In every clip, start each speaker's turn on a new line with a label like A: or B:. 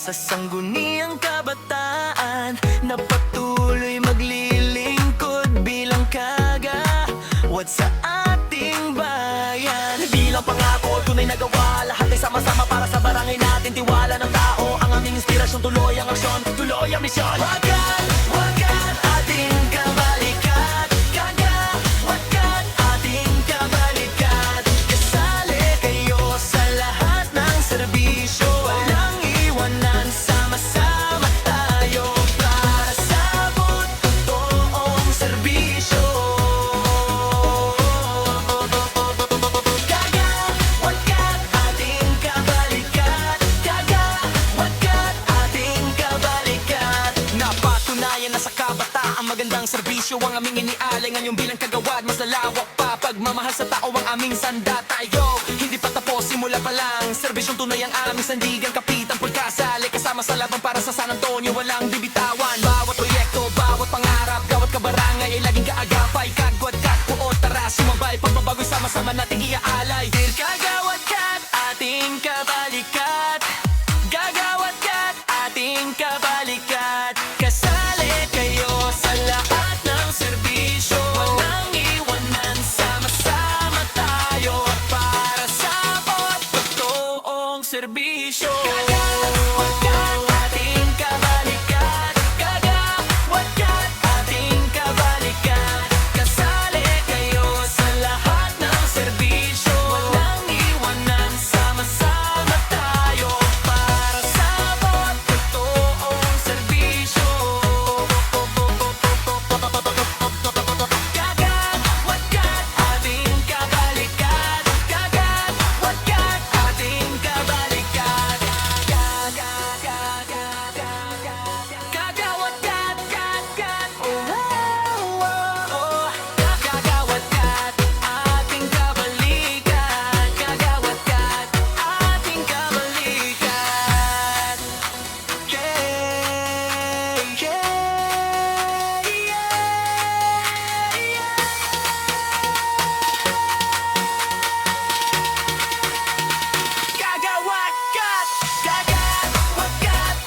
A: sa sangguniang kabataan na patuloy maglilingkod bilang kagawad sa ating bayan. Bilang pangako, tunay na gawa, lahat ay sama-sama para sa barangay natin. Tiwala ng tao, ang aming inspirasyon, tuloy ang aksyon, tuloy ang misyon. Wagan ating kabalikat, kagawad ating kabalikat. Kasali kayo sa lahat ng serbisyo, walang iwanan, sama-sama tayo para sa totoong serbisyo. Kagawad ating kabalikat, kagawad ating kabalikat. Napatunayan na sa kabataan magandang serbisyo ang aming inialay. Ngayon bilang kagawad, mas lalawak pa pagmamahal sa tao ang aming sanda. Tayo, hindi pa tapos, simula pa lang. Serbisyong tunay ang aming sandigan, kapitan pagkasali, kasama sa laban para sa San Antonio, walang bibitawan. Bawat proyekto, bawat pangarap, gawat kabarangay ay laging kaagapay. Kagawad puot, tara sumabay, pagbabago'y sama-sama nating iaalay. Dear Kagawad ating kabalikat, Kagawad ating kabalikat. Kasali kayo sa lahat ng serbisyo, walang iwanan, sama-sama tayo para sa totoong serbisyo. Kagawad ating kabalikat, Kagawad ating kabalikat. Kasali kayo sa lahat ng serbisyo, walang iwanan, sama-sama tayo para sa totoong serbisyo. Kagawad ating kabalikat, Kagawad ating kabalikat. Kagawad Kagawad ating kabalikat, Kagawad ating kabalikat. Kagawad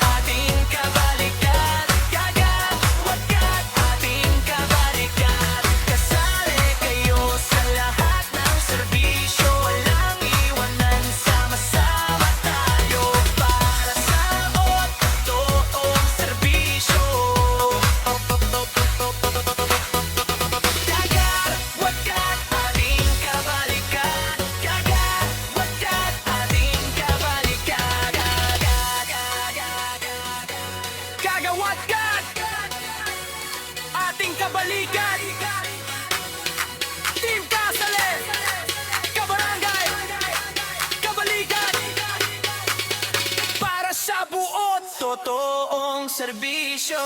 A: ating kabalikat, Kagawad ating kabalikat. Kasali kayo sa lahat ng serbisyo, walang iwanan, sama-sama tayo para sa totoong serbisyo. Kagawad ating kabalikat, Kagawad ating kabalikat. Kagawad ating kabalikat. Team Kasali, kabarangay, kabalikat, para sa buot totoong serbisyo.